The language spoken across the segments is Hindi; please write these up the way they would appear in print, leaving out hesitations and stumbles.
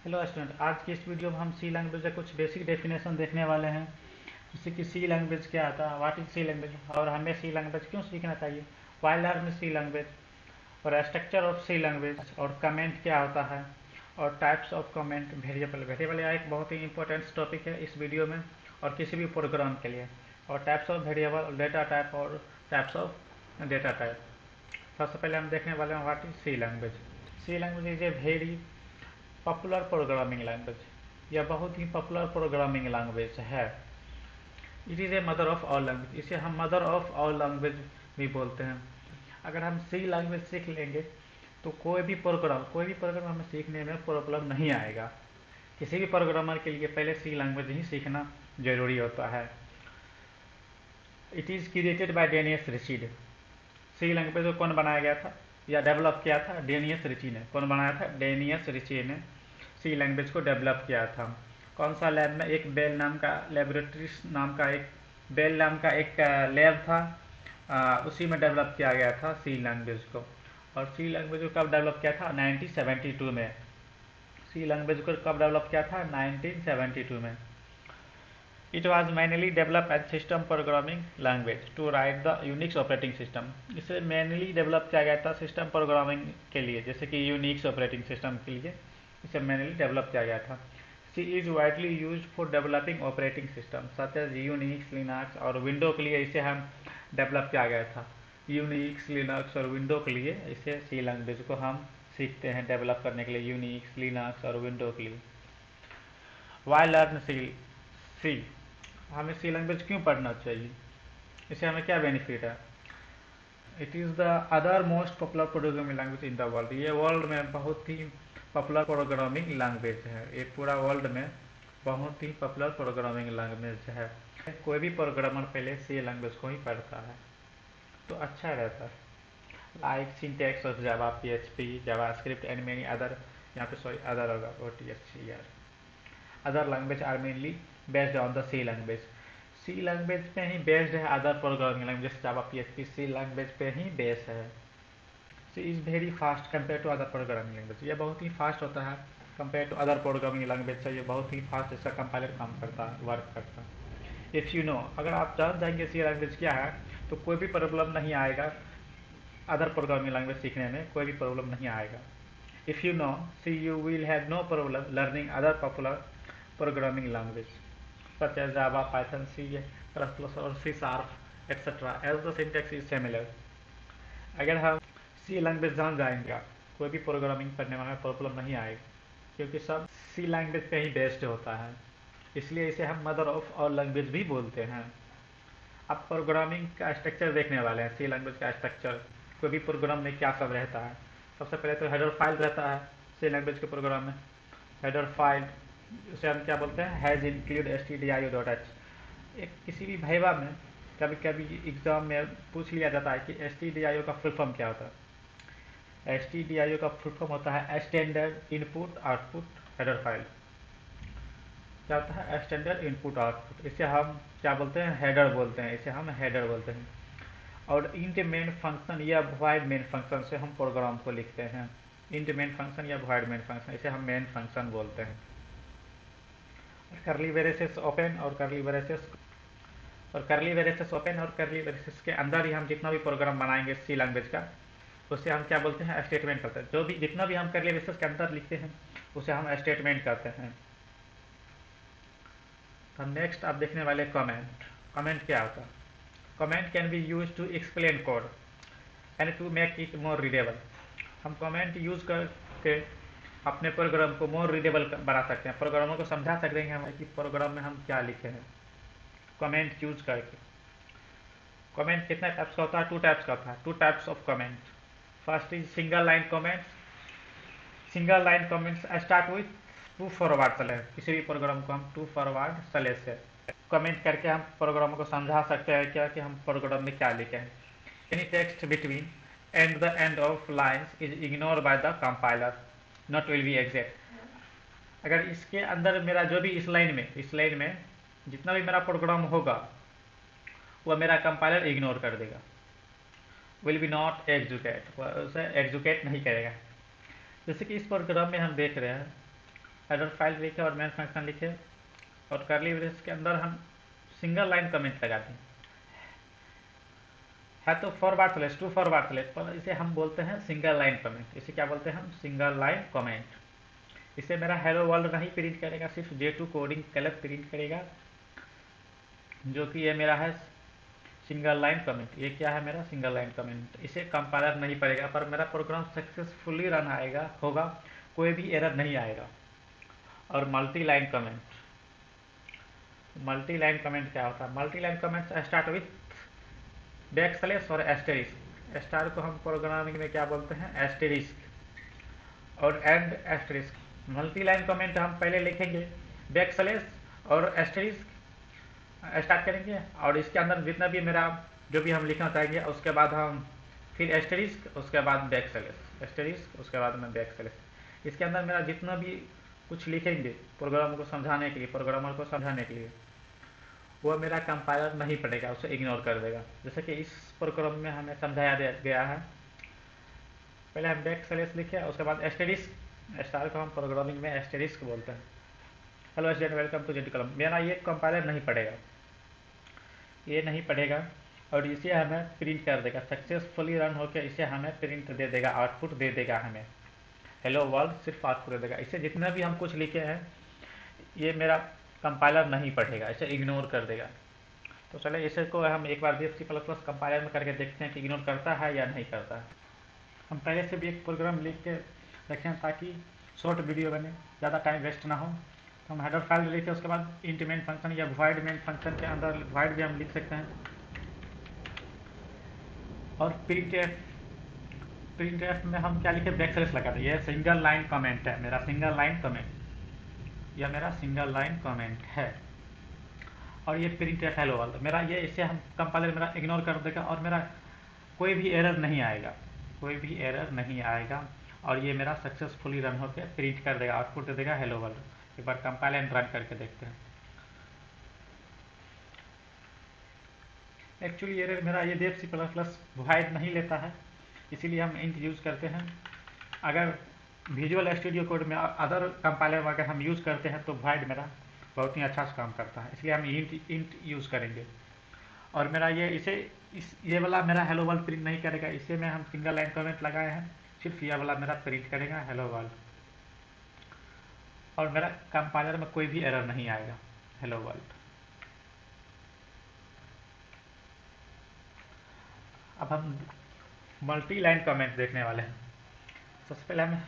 हेलो स्टूडेंट, आज की इस वीडियो में हम सी लैंग्वेज का कुछ बेसिक डेफिनेशन देखने वाले हैं। जैसे कि सी लैंग्वेज क्या आता है, व्हाट इज सी लैंग्वेज, और हमें सी लैंग्वेज क्यों सीखना चाहिए, व्हाई लर्न सी लैंग्वेज, और स्ट्रक्चर ऑफ सी लैंग्वेज, और कमेंट क्या होता है, और types of comment, variable. Variable यह एक बहुत ही इंपॉर्टेंट टॉपिक है इस वीडियो में और किसी भी प्रोग्राम के लिए। और types of variable, data type और टाइप्स ऑफ डेटा टाइप। सबसे पहले हम देखने वाले हैं what is C language. C language is a very popular programming language. यह बहुत ही पॉपुलर प्रोग्रामिंग लैंग्वेज है। It is a mother of all language. इसे हम मदर ऑफ ऑल लैंग्वेज भी बोलते हैं। अगर हम सी लैंग्वेज सीख लेंगे तो कोई भी प्रोग्राम हमें सीखने में प्रॉब्लम नहीं आएगा। किसी भी प्रोग्रामर के लिए पहले सी लैंग्वेज ही सीखना जरूरी होता है। It is created by Dennis Ritchie. C language को कौन बनाया गया था या डेवलप किया था? डेनियस रिची ने। कौन बनाया था? डेनियस रिची ने सी लैंग्वेज को डेवलप किया था। कौन सा लैब में? एक बेल नाम का एक लैब था, उसी में डेवलप किया गया था सी लैंग्वेज को। और सी लैंग्वेज को कब डेवलप किया था? 1972 में। सी लैंग्वेज को कब डेवलप किया था? 1972 में। It was mainly develop as system programming language to write the Unix operating system. इसे मैनली डेवलप किया गया था सिस्टम प्रोग्रामिंग के लिए, जैसे कि यूनिक्स ऑपरेटिंग सिस्टम के लिए इसे मैनली डेवलप किया गया था। C is widely used for developing operating system such as Unix, Linux और विंडो के लिए इसे हम डेवलप किया गया था। यूनिक्स, लिनक्स और विंडो के लिए इसे सी लैंग्वेज को हम सीखते हैं डेवलप करने के लिए, यूनिक्स, लिनक्स और विंडो के लिए। वाई लर्न सी हमें सी लैंग्वेज क्यों पढ़ना चाहिए? इससे हमें क्या बेनिफिट है? It is the other most popular programming language in the world. ये वर्ल्ड में बहुत ही पॉपुलर प्रोग्रामिंग लैंग्वेज है। ये पूरा वर्ल्ड में बहुत ही पॉपुलर प्रोग्रामिंग लैंग्वेज है। कोई भी प्रोग्रामर पहले सी लैंग्वेज को ही पढ़ता है तो अच्छा रहता है। Like syntax of Java, PHP, JavaScript and many other, यहाँ पे सॉरी अदर होगा, OTS यार। Other language are mainly based on the C language. C language पे ही बेस्ड है other programming language. Java, PHP C language पे ही बेस है। C is very fast compare to other programming language. ये बहुत ही फास्ट होता है compare to other programming language से। ये बहुत ही फास्ट इसका कंपाइलर काम करता है, वर्क करता है। इफ़ यू नो, अगर आप जान जाएंगे सी लैंग्वेज क्या है तो कोई भी प्रॉब्लम नहीं आएगा। अदर प्रोग्रामिंग लैंग्वेज सीखने में कोई भी प्रॉब्लम नहीं आएगा। If you know C, you will have no problem learning other popular programming language such as Java, Python, C++, और C Sharp, etc. as the syntax is similar। अगर हम सी लैंग्वेज जान जाएंगे कोई भी प्रोग्रामिंग करने में हमें प्रॉब्लम नहीं आएगी, क्योंकि सब सी लैंग्वेज पे ही बेस्ड होता है। इसलिए इसे हम मदर ऑफ ऑल लैंग्वेज भी बोलते हैं। अब प्रोग्रामिंग का स्ट्रक्चर देखने वाले हैं, सी लैंग्वेज का स्ट्रक्चर। कोई भी प्रोग्राम में क्या सब रहता है? सबसे पहले तो हेडर फाइल रहता है सी लैंग्वेज के प्रोग्राम में। हेडर फाइल उसे हम क्या बोलते हैं? Has include stdio.h। एक किसी भी भाइवा में कभी कभी एग्जाम में पूछ लिया जाता है कि stdio का फुल फॉर्म क्या होता है। stdio का फुल फॉर्म होता है standard input output header file. क्या होता है? Standard input output. इसे हम क्या बोलते हैं? हेडर बोलते हैं। इसे हम हेडर बोलते हैं। और इंट मेन फंक्शन या वॉइड मेन फंक्शन से हम प्रोग्राम को लिखते हैं। इंट मेन फंक्शन या वॉइड मेन फंक्शन, इसे हम मेन फंक्शन बोलते हैं। करली ब्रेसेस ओपन और करली ब्रेसेस ओपन और करली ब्रेसेस के अंदर ही हम जितना भी प्रोग्राम बनाएंगे सी लैंग्वेज का, उसे हम क्या बोलते हैं? स्टेटमेंट करते हैं। जो भी जितना भी हम करली ब्रेसेस के अंदर लिखते हैं उसे हम स्टेटमेंट करते हैं। तो नेक्स्ट आप देखने वाले कमेंट। कमेंट क्या होता है? Comment can be use to explain code and to make it more readable. हम कमेंट यूज करके अपने प्रोग्राम को मोर रीडेबल बना सकते हैं, प्रोग्रामों को समझा सकते हैं हम कि प्रोग्राम में हम क्या लिखे हैं कमेंट यूज करके। कमेंट कितने टाइप्स का होता है? टू टाइप्स का होता है। Two types of comment. First is single line comments. Single line comments start with to forward slash. किसी भी प्रोग्राम को हम टू फॉरवर्ड स्लैश से कमेंट करके हम प्रोग्राम को समझा सकते हैं क्या कि हम प्रोग्राम में क्या लिखे हैं। Any text between and the end of lines is ignore by the compiler, not will be exact. अगर इसके अंदर मेरा जो भी इस लाइन में जितना भी मेरा प्रोग्राम होगा वह मेरा कंपाइलर इग्नोर कर देगा। विल बी नॉट एग्जीक्यूट, उसे एग्जीक्यूट नहीं करेगा। जैसे कि इस प्रोग्राम में हम देख रहे हैं हेडर फाइल लिखे और मेन फंक्शन लिखे और कर्ली ब्रेस के अंदर हम सिंगल लाइन कमेंट लगाते हैं। है तो forward slash to forward slash, पर इसे हम बोलते हैं सिंगल लाइन कमेंट। इसे क्या बोलते हैं हम? Single line comment. इसे मेरा हेलो वर्ल्ड नहीं प्रिंट करेगा, सिर्फ J2 कोडिंग कलर प्रिंट करेगा, जो कि ये मेरा है सिंगल लाइन कमेंट। ये क्या है? मेरा सिंगल लाइन कमेंट। इसे कंपाइलर नहीं पड़ेगा, पर मेरा प्रोग्राम सक्सेसफुली रन आएगा होगा, कोई भी एरर नहीं आएगा। और multi line comment, multi line comment क्या होता है? Multi line comment start with back slash और एस्टेरिस्क। स्टार को हम प्रोग्रामिंग में क्या बोलते हैं? एस्टेरिस्क। और and asterisk. Multi line comment हम पहले लिखेंगे बैक स्लैश और एस्टेरिस्क स्टार्ट करेंगे, और इसके अंदर जितना भी मेरा जो भी हम लिखना चाहेंगे उसके बाद हम फिर एस्टेरिस्क, उसके बाद बैक स्लैश, एस्टेरिस्क, उसके बाद में बैक स्लैश। इसके अंदर मेरा जितना भी कुछ लिखेंगे प्रोग्राम को समझाने के लिए, प्रोग्रामर को समझाने के लिए, वो मेरा कंपाइलर नहीं पड़ेगा, उसे इग्नोर कर देगा। जैसे कि इस प्रोग्राम में हमें समझाया गया है, पहले हम बैक स्लैश लिखे, उसके बाद एस्टेरिस्क। स्टार को हम प्रोग्रामिंग में एस्टेरिस्क बोलते हैं। Hello student, welcome to Z column. मेरा ये कंपाइलर नहीं पड़ेगा, ये नहीं पड़ेगा, और इसे हमें प्रिंट कर देगा। सक्सेसफुली रन होकर इसे हमें प्रिंट दे देगा, आउटपुट दे देगा हमें। हेलो वर्ल्ड सिर्फ आउटपुट दे देगा। इसे जितना भी हम कुछ लिखे हैं ये मेरा कंपाइलर नहीं पढ़ेगा, इसे इग्नोर कर देगा। तो चले इसे को हम एक बार C++ कंपाइलर में करके देखते हैं कि इग्नोर करता है या नहीं करता है। हम पहले से भी एक प्रोग्राम लिख के रखें ताकि शॉर्ट वीडियो बने, ज़्यादा टाइम वेस्ट ना हो। तो हम हेडर फाइल लिखे, उसके बाद इंट मेन फंक्शन या वॉइड मेन फंक्शन के अंदर वॉइड भी हम लिख सकते हैं। और प्रिंट एफ में हम क्या लिखे? बैक स्लैश लगा दें। यह सिंगल लाइन कमेंट है, मेरा सिंगल लाइन कमेंट, यह मेरा सिंगल लाइन कमेंट है। और ये प्रिंट एफ हेलो वर्ल्ड मेरा, ये इसे हम कंपाइलर मेरा इग्नोर कर देगा और मेरा कोई भी एरर नहीं आएगा, कोई भी एरर नहीं आएगा। और ये मेरा सक्सेसफुली रन होकर प्रिंट कर देगा, आउटपुट दे देगा हेलो वर्ल्ड। एक बार कंपाइल एंड रन करके देखते हैं। एक्चुअली एरर मेरा ये C++ वॉइड नहीं लेता है, इसीलिए हम इंट यूज़ करते हैं। अगर विजुअल स्टूडियो कोड में अदर कंपाइलर अगर हम यूज़ करते हैं तो वॉइड मेरा बहुत ही अच्छा से काम करता है, इसलिए हम इंट यूज़ kरेंगे। और मेरा ये ये वाला मेरा हेलो वर्ल्ड प्रिंट नहीं करेगा, इसे में हम सिंगल लाइन कमेंट लगाए हैं, सिर्फ ये वाला मेरा प्रिंट करेगा हेलो वर्ल्ड। और मेरा कंपाइलर में कोई भी एरर नहीं आएगा, हेलो वर्ल्ड। अब हम मल्टी लाइन कमेंट देखने वाले हैं। सबसे पहले हम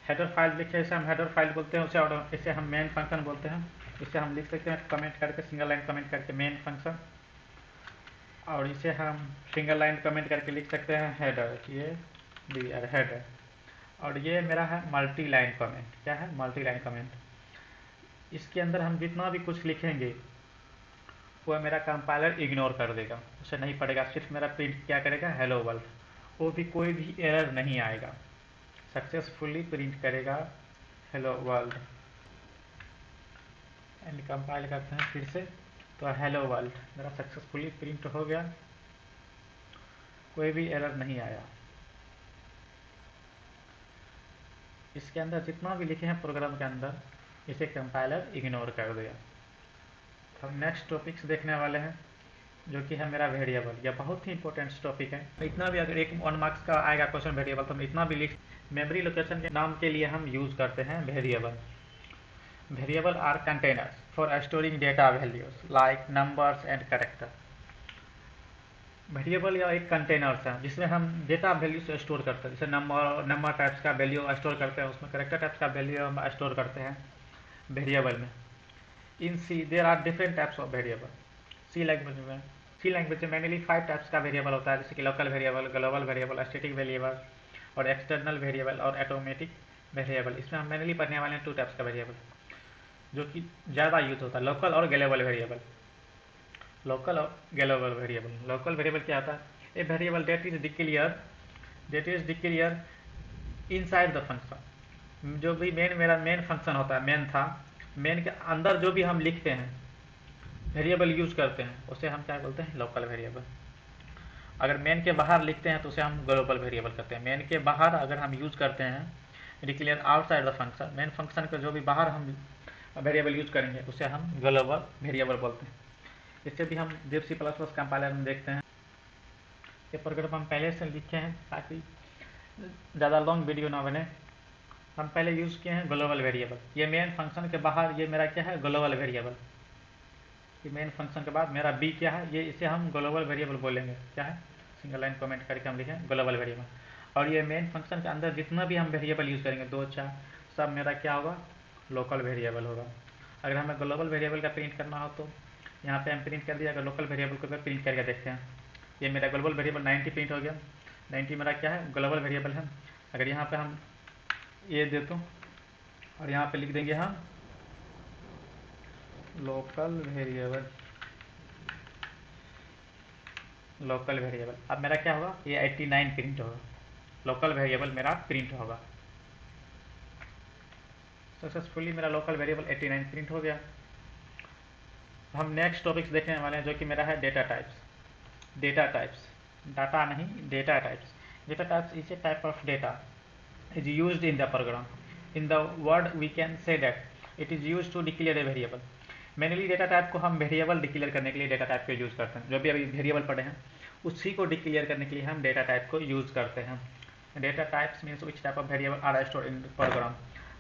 हेडर फाइल लिखे, इसे हम हेडर फाइल बोलते हैं उसे, और इसे हम मेन फंक्शन बोलते हैं। इसे हम लिख सकते हैं कमेंट करके, सिंगल लाइन कमेंट करके मेन फंक्शन, और इसे हम सिंगल लाइन कमेंट करके लिख सकते हैं हेडर, ये हेडर। और ये मेरा है मल्टी लाइन कमेंट। क्या है? Multi line comment. इसके अंदर हम जितना भी कुछ लिखेंगे वो मेरा कंपाइलर इग्नोर कर देगा, उसे नहीं पड़ेगा, सिर्फ मेरा प्रिंट क्या करेगा? Hello world. वो भी कोई भी एरर नहीं आएगा, सक्सेसफुली प्रिंट करेगा हेलो वर्ल्ड। एंड कंपाइल करते हैं फिर से, तो हेलो वर्ल्ड मेरा सक्सेसफुली प्रिंट हो गया, कोई भी एरर नहीं आया। इसके अंदर जितना भी लिखे हैं प्रोग्राम के अंदर, इसे कंपाइलर इग्नोर कर दिया। हम नेक्स्ट टॉपिक्स देखने वाले हैं, जो कि है मेरा वेरिएबल। यह बहुत ही इंपॉर्टेंट टॉपिक है। इतना भी अगर एक 1 मार्क्स का आएगा क्वेश्चन वेरिएबल, तो हम इतना भी लिख, मेमोरी लोकेशन के नाम के लिए हम यूज करते हैं variable. Variable are containers for storing data values like numbers and character. Variable या एक कंटेनर्स है जिसमें हम डेटा वैल्यू स्टोर करते हैं, जैसे नंबर टाइप्स का वैल्यू स्टोर करते हैं, उसमें कैरेक्टर टाइप्स का वैल्यू हम स्टोर करते हैं वेरिएबल में। In C there are different types of variable. C language में मेनली 5 टाइप्स का वेरिएबल होता है, जैसे कि local variable, global variable, static variable और एक्सटर्नल वेरिएबल और ऑटोमेटिक वेरिएबल। इसमें हम मेनली पढ़ने वाले हैं 2 टाइप्स का वेरिएबल जो कि ज़्यादा यूज होता है, लोकल और ग्लोबल वेरिएबल। लोकल और ग्लोबल वेरिएबल। लोकल वेरिएबल क्या होता है? A variable that is declare inside the function. जो भी मेरा मेन फंक्शन होता है, मेन था, मेन के अंदर जो भी हम लिखते हैं, वेरिएबल यूज करते हैं, उसे हम क्या बोलते हैं? Local variable. अगर मेन के बाहर लिखते हैं तो उसे हम ग्लोबल वेरिएबल करते हैं। मेन के बाहर अगर हम यूज करते हैं declare outside the function, main function के जो भी बाहर हम वेरिएबल यूज करेंगे उसे हम ग्लोबल वेरिएबल बोलते हैं। इससे भी हम जब सी प्लस प्लस कंपाइलर में देखते हैं, ये प्रोग्राम हम पहले से लिखे हैं ताकि ज़्यादा लॉन्ग वीडियो ना बने। हम पहले यूज़ किए हैं ग्लोबल वेरिएबल। ये मेन फंक्शन के बाहर ये मेरा क्या है, ग्लोबल वेरिएबल। ये मेन फंक्शन के बाद मेरा बी क्या है, ये इसे हम ग्लोबल वेरिएबल बोलेंगे। क्या है, सिंगल लाइन कमेंट करके हम लिखें ग्लोबल वेरिएबल। और ये मेन फंक्शन के अंदर जितना भी हम वेरिएबल यूज़ करेंगे 2 4 सब मेरा क्या होगा, लोकल वेरिएबल होगा। अगर हमें ग्लोबल वेरिएबल का प्रिंट करना हो तो यहाँ पे हम प्रिंट कर दिया। अगर लोकल वेरिएबल को प्रिंट करके देखते हैं, ये मेरा ग्लोबल वेरिएबल 90 प्रिंट हो गया। 90 मेरा क्या है, ग्लोबल वेरिएबल है। अगर यहाँ पे हम ये दे दूँ और यहाँ पे लिख देंगे हम लोकल वेरिएबल, लोकल वेरिएबल, अब मेरा क्या होगा, ये 89 प्रिंट होगा। लोकल वेरिएबल मेरा प्रिंट होगा। सक्सेसफुली मेरा लोकल वेरिएबल 89 प्रिंट हो गया। हम नेक्स्ट टॉपिक्स देखने वाले हैं जो कि मेरा है data types. Data types, data नहीं, data types. Data types is a type of data is used in the program. In the word we can say that it is used to declare a variable. Mainly data type को हम वेरिएबल डिक्लेयर करने के लिए डेटा टाइप को यूज करते हैं। जो भी अभी वेरिएबल पढ़े हैं उसी को डिक्लेयर करने के लिए हम डेटा टाइप को यूज करते हैं। Data types means which type of variable are store in program.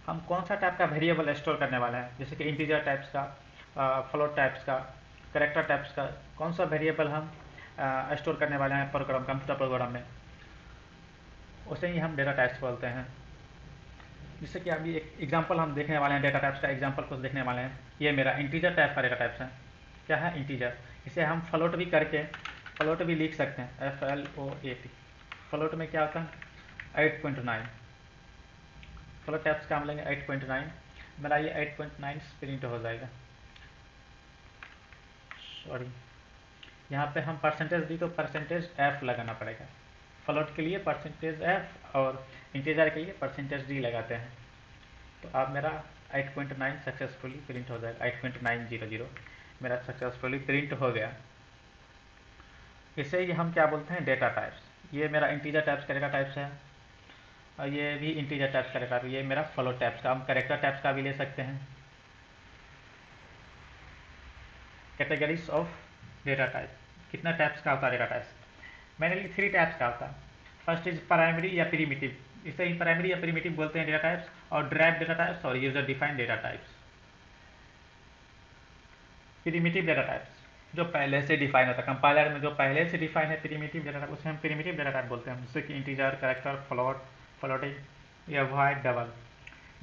हम कौन सा टाइप का वेरिएबल स्टोर करने वाले हैं, जैसे कि इंटीजर टाइप्स का, फ्लोट टाइप्स का, करेक्टर टाइप्स का, कौन सा वेरिएबल हम स्टोर करने वाले हैं प्रोग्राम, कंप्यूटर प्रोग्राम में, उसे ही हम डेटा टाइप्स बोलते हैं। जिससे कि अभी एक एग्जांपल हम देखने वाले हैं, डेटा टाइप्स का एग्जांपल कुछ देखने वाले हैं। ये मेरा इंटीजर टाइप का डेटा टाइप्स है। क्या है, इंटीजर। इसे हम फ्लोट भी करके फ्लोट भी लिख सकते हैं, FLOAT। फ्लोट में क्या होता है, 8.9। फ्लोट टाइप्स का हम लेंगे 8.9। मेरा ये 8.9 प्रिंट हो जाएगा। सॉरी, यहाँ पे हम परसेंटेज दी तो परसेंटेज F लगाना पड़ेगा। फ्लोट के लिए परसेंटेज F और इंटीजर के लिए परसेंटेज D लगाते हैं। तो अब मेरा 8.9 सक्सेसफुली प्रिंट हो जाएगा। 8.900 मेरा सक्सेसफुली प्रिंट हो गया। इसे ही हम क्या बोलते हैं, डेटा टाइप्स। ये मेरा इंटीजर टाइप्स का डेटा टाइप्स है और ये भी इंटीजर टाइप्स का डेटा। ये मेरा फ्लोट टाइप्स का, हम कैरेक्टर टाइप्स का भी ले सकते हैं। कैटेगरीज ऑफ डेटा टाइप, कितना टाइप्स का होता है डेटा टाइप्स, मेनली 3 टाइप्स का होता है। फर्स्ट इज प्राइमरी या प्रिमिटिव, इसे ही प्राइमरी या प्रिमिटिव बोलते हैं डेटा टाइप्स, और ड्राइव डेटा टाइप्स और user defined data types. Primitive data types जो पहले से डिफाइन होता है, कंपाइलर में जो पहले से डिफाइन है प्रिमिटिव डेटा टाइप, उसे हम प्रिमिटिव डेटा टाइप बोलते हैं। जैसे कि इंटीजर, कैरेक्टर, फ्लोट, फ्लोटिंग या वॉइड, डबल।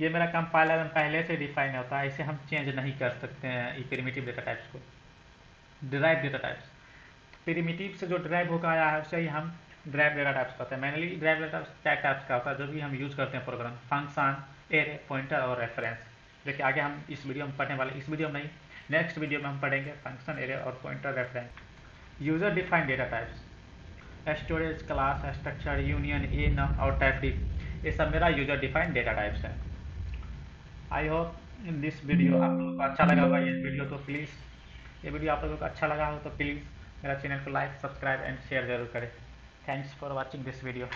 ये मेरा कंपाइलर में पहले से डिफाइन होता है, इसे हम चेंज नहीं कर सकते हैं ये प्रिमिटिव डेटा टाइप्स को। ड्राइव डेटा टाइप्स, प्रिमिटिव से जो ड्राइव होकर आया है उसे ही हम ड्राइव डेटा टाइप्स कहते हैं। मैनली ड्राइव डेटा टाइप्स का होता है जो भी हम यूज करते हैं प्रोग्राम, फंक्शन, एरे, पॉइंटर और रेफरेंस। देखिए आगे हम इस वीडियो में पढ़ने वाले, इस वीडियो में नहीं, नेक्स्ट वीडियो में हम पढ़ेंगे फंक्शन, एरे और pointer, reference. User defined data types, storage, class, structure, union, enum और टाइप डिफ, ये सब मेरा यूजर डिफाइंड डेटा टाइप्स है। आई होप दिस वीडियो आप लोगों को अच्छा लगा होगा। ये वीडियो तो प्लीज़, ये वीडियो आप लोगों को अच्छा लगा हो तो प्लीज़ मेरा चैनल को लाइक, सब्सक्राइब एंड शेयर जरूर करें। Thanks for watching this video.